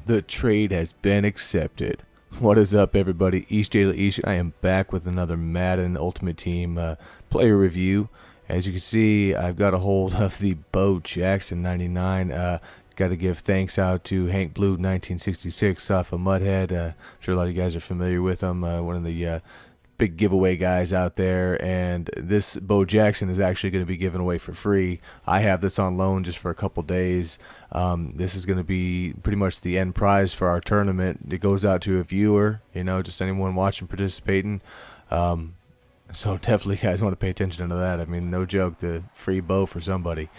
The trade has been accepted. What is up, everybody? East. I am back with another Madden Ultimate Team player review. As you can see, I've got a hold of the Bo Jackson 99. Got to give thanks out to Hank Blue 1966 off of Mudhead. I'm sure a lot of you guys are familiar with him. One of the big giveaway guys out there, and this Bo Jackson is actually going to be given away for free. I have this on loan just for a couple days. This is going to be pretty much the end prize for our tournament. It goes out to a viewer, just anyone watching, participating. So definitely, guys, want to pay attention to that. I mean, no joke, the free Bo for somebody.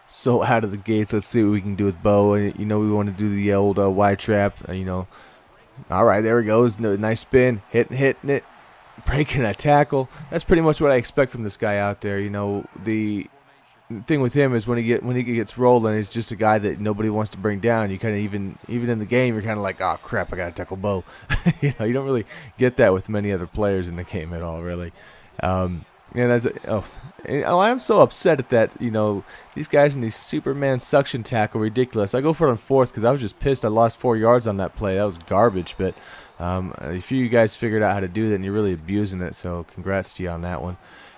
So out of the gates, let's see what we can do with Bo. We want to do the old Y trap. All right, there he goes. Nice spin, hitting it. Breaking a tackle. That's pretty much what I expect from this guy out there. The thing with him is when he gets rolling, he's just a guy that nobody wants to bring down. You kind of even in the game, you're kind of like, oh crap, I gotta tackle Bo. You don't really get that with many other players in the game at all, really. I'm so upset at that. These guys in these Superman suction tackle, ridiculous. I go for it on fourth because I was just pissed. I lost 4 yards on that play. That was garbage, but. A few of you guys figured out how to do that, and you're really abusing it, so congrats to you on that one.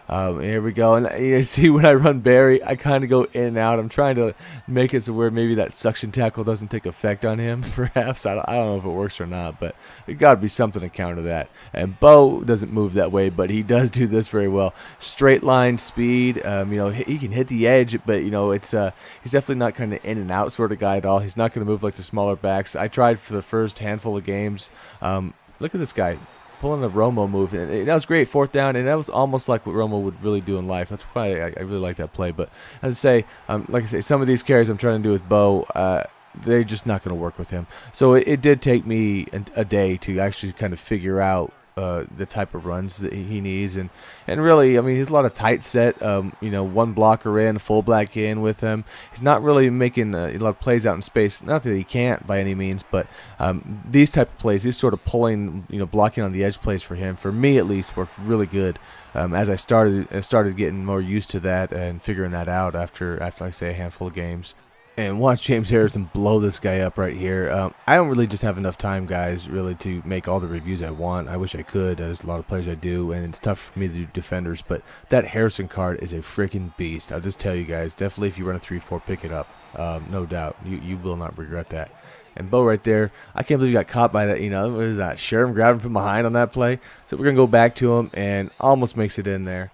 Here we go, and you see when I run Barry, I kind of go in and out. I'm trying to make it so where maybe that suction tackle doesn't take effect on him, perhaps. I don't know if it works or not, but there's got to be something to counter that. And Bo doesn't move that way, but he does do this very well. Straight line speed, he can hit the edge, but he's definitely not kind of in and out sort of guy at all. He's not going to move like the smaller backs. I tried for the first handful of games. Look at this guy pulling the Romo move, and that was great, fourth down, and that was almost like what Romo would really do in life. That's why I really like that play. But as I say, some of these carries I'm trying to do with Bo, they're just not going to work with him. So it did take me a day to actually kind of figure out the type of runs that he needs, and really, I mean, he's a lot of tight set. One blocker in, full black in with him. He's not really making a lot of plays out in space. Not that he can't by any means, but these type of plays, these sort of pulling, blocking on the edge plays for him, for me at least, worked really good. As I started getting more used to that and figuring that out after I say a handful of games. And watch James Harrison blow this guy up right here. I don't really just have enough time, guys, really to make all the reviews I want. I wish I could. There's a lot of players I do, and it's tough for me to do defenders. But that Harrison card is a freaking beast. I'll just tell you guys, definitely if you run a 3-4, pick it up. No doubt. You will not regret that. And Bo right there, I can't believe he got caught by that. What is that? Sherm grabbed him from behind on that play. So we're going to go back to him, and almost makes it in there.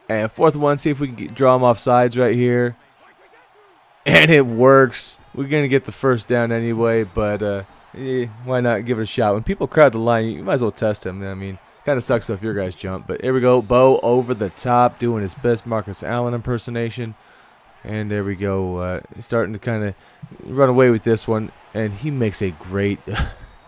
And fourth one, see if we can draw him off sides right here. And it works. We're going to get the first down anyway, but why not give it a shot? When people crowd the line, you might as well test them. I mean, kind of sucks if your guys jump. But here we go. Bo over the top, doing his best Marcus Allen impersonation. And there we go. Starting to kind of run away with this one. And he makes a great,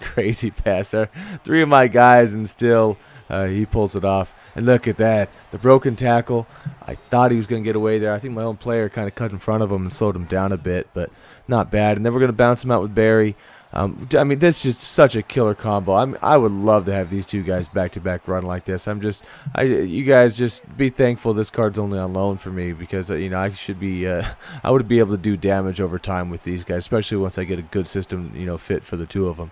crazy pass there. 3 of my guys, and still he pulls it off. And look at that, the broken tackle. I thought he was going to get away there. I think my own player kind of cut in front of him and slowed him down a bit, but not bad. And then we're going to bounce him out with Barry. I mean, this is just such a killer combo. I would love to have these two guys back-to-back run like this. You guys just be thankful this card's only on loan for me, because I should be, I would be able to do damage over time with these guys, especially once I get a good system, fit for the two of them.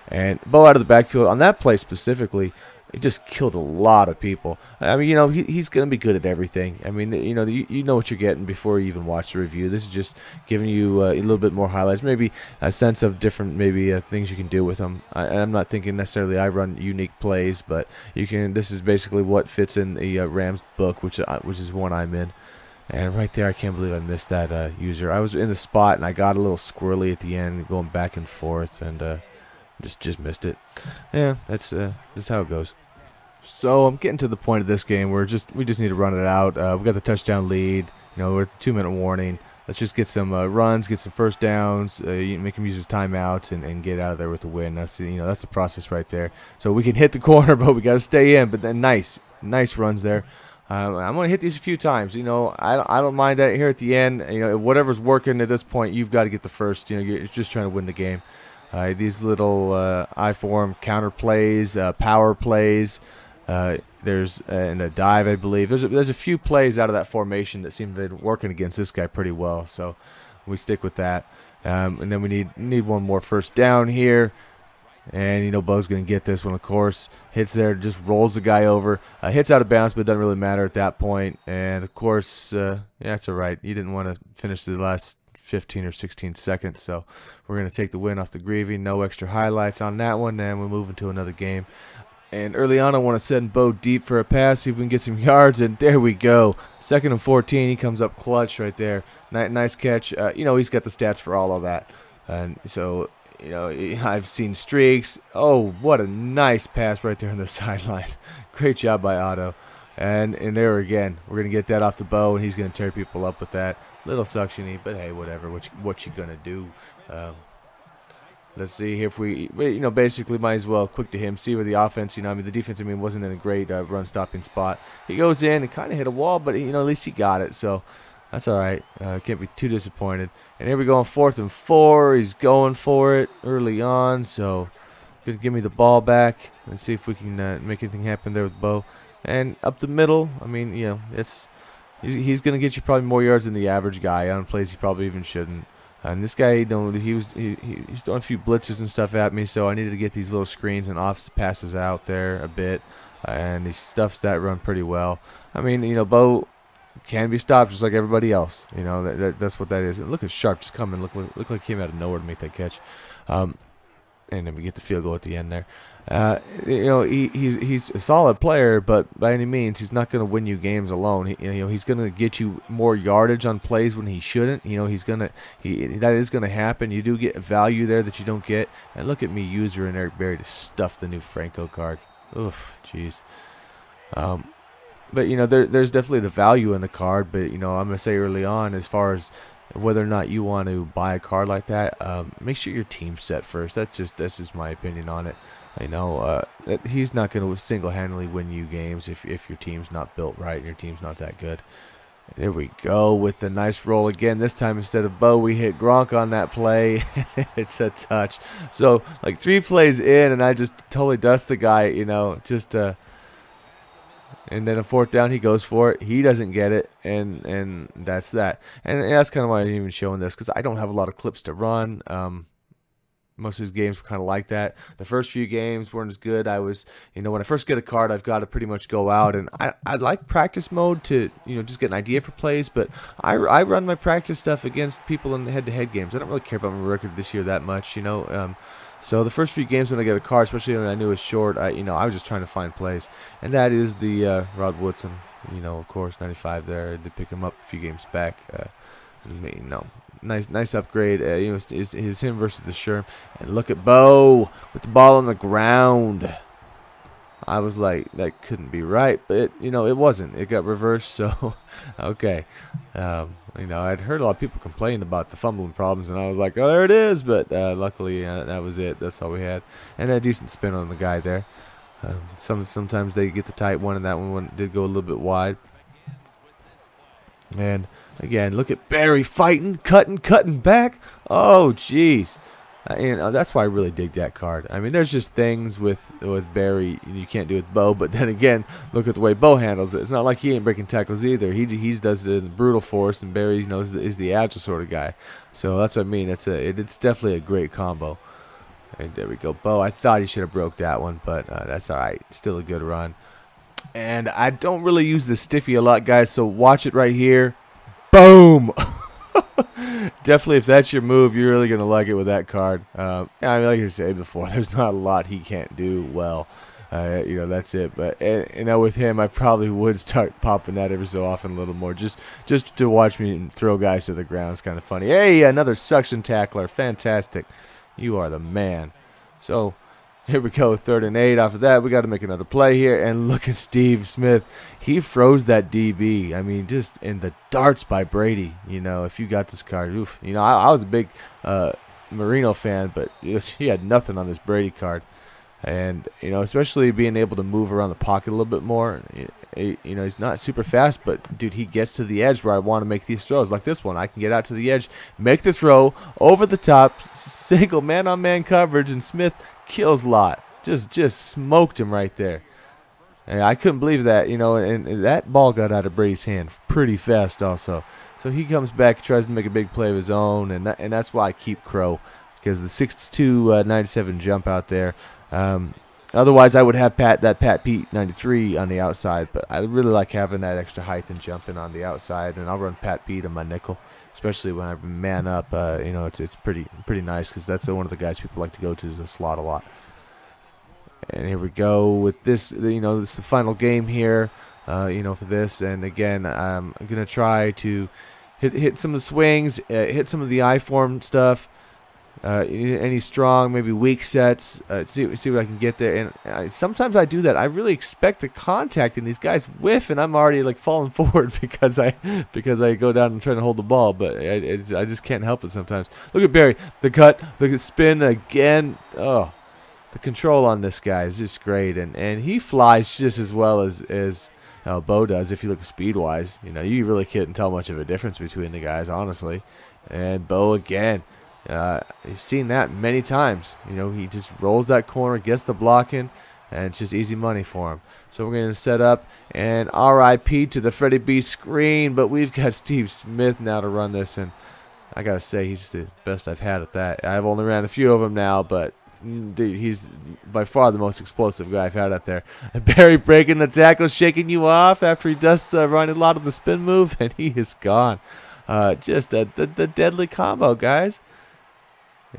And Bo out of the backfield on that play specifically. He just killed a lot of people. I mean, he's going to be good at everything. I mean, you know what you're getting before you even watch the review. This is just giving you a little bit more highlights, maybe a sense of different things you can do with him. I'm not thinking necessarily I run unique plays, but you can. This is basically what fits in the Rams book, which is one I'm in. And right there, I can't believe I missed that user. I was in the spot, and I got a little squirrely at the end, going back and forth, and just missed it. Yeah, that's how it goes. So I'm getting to the point of this game where we just need to run it out. We've got the touchdown lead. We're at the 2-minute warning. Let's just get some runs, get some first downs, make him use his timeouts, and get out of there with the win. That's that's the process right there. So we can hit the corner, but we got to stay in. But then nice runs there. I'm gonna hit these a few times. I don't mind that here at the end. Whatever's working at this point, you've got to get the first. You're just trying to win the game. These little I-form counter plays, power plays. There's in a dive, I believe. There's a few plays out of that formation that seem to be working against this guy pretty well. So we stick with that. And then we need one more first down here. And, you know, Bo's going to get this one, of course. Hits there, just rolls the guy over. Hits out of bounds, but it doesn't really matter at that point. And, of course, yeah, that's all right. You didn't want to finish the last 15 or 16 seconds. So we're going to take the win off the Greavy. No extra highlights on that one. And we're moving to another game. And early on, I want to send Bo deep for a pass, see if we can get some yards. And there we go. 2nd and 14. He comes up clutch right there. Nice catch. You know, he's got the stats for all of that. And so, you know, I've seen streaks. Oh, what a nice pass right there on the sideline. Great job by Otto. And there again, we're going to get that off the Bo, and he's going to tear people up with that. Little suction-y, but hey, whatever. What you going to do? Let's see if we, you know, basically might as well quick to him, see where the offense, you know, I mean, the defense, I mean, wasn't in a great run-stopping spot. He goes in and kind of hit a wall, but, you know, at least he got it, so that's all right. Can't be too disappointed. And here we go on 4th and 4. He's going for it early on, so good to give me the ball back. Let's see if we can make anything happen there with Bo. And up the middle, I mean, you know, he's going to get you probably more yards than the average guy on plays he probably even shouldn't. And this guy, he was throwing a few blitzes and stuff at me, so I needed to get these little screens and off passes out there a bit. And he stuffs that run pretty well. I mean, you know, Bo can be stopped just like everybody else. You know, that's what that is. And look at Sharp just coming. Look like he came out of nowhere to make that catch. And then we get the field goal at the end there. You know, he's a solid player, but by any means, he's not going to win you games alone. You know, he's going to get you more yardage on plays when he shouldn't. You know, that is going to happen. You do get value there that you don't get. And look at me, User and Eric Berry to stuff the new Franco card. Oof, jeez. But you know, there's definitely the value in the card. But you know, I'm gonna say early on, as far as whether or not you want to buy a card like that, make sure your team's set first. That's just my opinion on it. You know, he's not going to single-handedly win you games if your team's not built right and your team's not that good. There we go with the nice roll again. This time instead of Bo, we hit Gronk on that play. It's a touch. So like 3 plays in, and I just totally dust the guy. You know, just and then a 4th down, he goes for it. He doesn't get it, and that's that. And that's kind of why I'm even showing this, because I don't have a lot of clips to run. Most of his games were kind of like that. The first few games weren't as good. I was, you know, when I first get a card, I've got to pretty much go out, and I like practice mode to, you know, just get an idea for plays, but I run my practice stuff against people in the head-to-head games. I don't really care about my record this year that much, you know. So the first few games when I get a card, especially when I knew it was short, I was just trying to find plays, and that is the Rod Woodson, you know, of course, 95 there. I did pick him up a few games back. You know, nice upgrade. You know, it's him versus the Sherm. And look at Bo with the ball on the ground. I was like, that couldn't be right, but you know, it wasn't. It got reversed, so okay. You know, I'd heard a lot of people complain about the fumbling problems, and I was like, oh, there it is. But luckily, that was it. That's all we had, and a decent spin on the guy there. Sometimes they get the tight one, and that one did go a little bit wide. And again, look at Barry fighting, cutting back. Oh, jeez. You know, that's why I really dig that card. I mean, there's just things with Barry you can't do with Bo, but then again, look at the way Bo handles it. It's not like he ain't breaking tackles either. He does it in the brutal force, and Barry, you know, is the agile sort of guy. So that's what I mean. It's definitely a great combo. And there we go, Bo. I thought he should have broke that one, but that's all right. Still a good run. And I don't really use the stiffy a lot, guys, so watch it right here. Boom! Definitely, if that's your move, you're really going to like it with that card. I mean, like I said before, there's not a lot he can't do well. You know, that's it. But you know, with him, I probably would start popping that every so often a little more, just to watch me throw guys to the ground. It's kind of funny. Hey, another suction tackler. Fantastic. You are the man. So here we go, 3rd and 8. After that, we got to make another play here. And look at Steve Smith. He froze that DB. I mean, just in the darts by Brady. You know, if you got this card, oof. You know, I was a big Marino fan, but he had nothing on this Brady card. And, you know, especially being able to move around the pocket a little bit more. You know, he's not super fast, but, dude, he gets to the edge where I want to make these throws. Like this one. I can get out to the edge, make the throw, over the top, single man-on-man coverage, and Smith kills lot. Just smoked him right there. And I couldn't believe that, you know, and that ball got out of Brady's hand pretty fast also. So he comes back, tries to make a big play of his own, and that's why I keep Crow, because the 6'2", 97 jump out there. Otherwise, I would have that Pat Pete 93 on the outside, but I really like having that extra height and jumping on the outside, and I'll run Pat Pete on my nickel, especially when I man up. You know, it's pretty nice, because that's one of the guys people like to go to is the slot a lot. And here we go with this. You know, this is the final game here. You know, for this, and again, I'm gonna try to hit some of the swings, hit some of the I-form stuff. Any strong, maybe weak sets. See what I can get there. And sometimes I do that. I really expect a contact, and these guys whiff, and I'm already like falling forward because I go down and try to hold the ball. But I just can't help it sometimes. Look at Barry, the cut, the spin again. Oh, the control on this guy is just great, and he flies just as well as Bo does. If you look speed-wise, you know, you really can't tell much of a difference between the guys, honestly. And Bo again. You've seen that many times. You know, he just rolls that corner, gets the blocking, and it's just easy money for him. So we're going to set up, and RIP to the Freddie B screen, but we've got Steve Smith now to run this, and I got to say, he's the best I've had at that. I've only ran a few of them now, but he's by far the most explosive guy I've had out there. Barry breaking the tackle, shaking you off after he does run a lot of the spin move, and he is gone. Just the deadly combo, guys.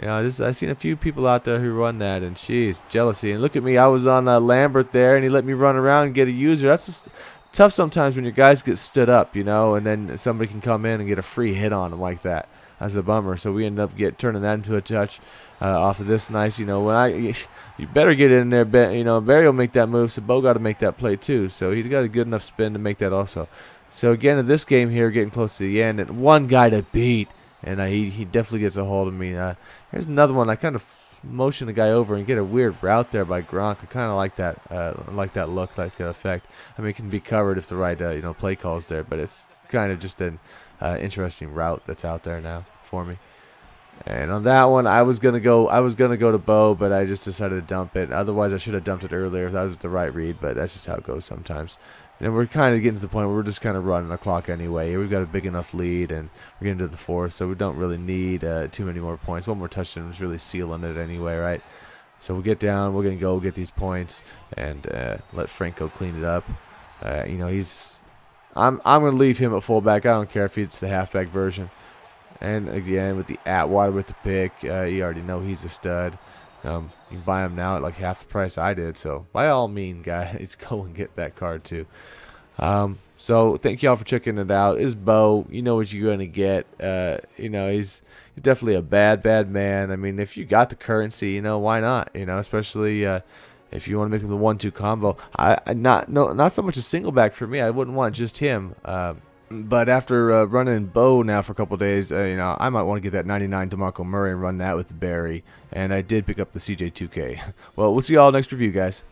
You know, I've seen a few people out there who run that, and jeez, jealousy. And look at me, I was on Lambert there, and he let me run around and get a user. That's just tough sometimes when your guys get stood up, you know, and then somebody can come in and get a free hit on them like that. That's a bummer. So we end up turning that into a touch off of this nice. You know, you better get in there. You know, Barry will make that move, so Bo got to make that play too. So he's got a good enough spin to make that also. So again, in this game here, getting close to the end, and one guy to beat. And he definitely gets a hold of me. Here's another one. I kind of motion the guy over and get a weird route there by Gronk. I kind of like that look, like that effect. I mean, it can be covered if the right you know, play call's there, but it's kind of just an interesting route that's out there now for me. And on that one, I was gonna go to Bo, but I just decided to dump it. Otherwise, I should have dumped it earlier if that was the right read. But that's just how it goes sometimes. And we're kind of getting to the point where we're just kind of running the clock anyway. We've got a big enough lead, and we're getting to the fourth, so we don't really need too many more points. One more touchdown is really sealing it anyway, right? So we'll get down. We're going to go get these points and let Franco clean it up. You know, I'm going to leave him at fullback. I don't care if it's the halfback version. And again, with the Atwater with the pick, you already know he's a stud. You can buy him now at like half the price I did. So by all means, guys, go and get that card too. So thank y'all for checking it out. This is Bo. You know what you're gonna get. You know, he's definitely a bad man. I mean, if you got the currency, you know, why not? You know, especially if you want to make him the 1-2 combo. Not so much a single back for me. I wouldn't want just him. But after running Bo now for a couple days, you know, I might want to get that 99 DeMarco Murray and run that with Barry. And I did pick up the CJ2K. Well, we'll see y'all next review, guys.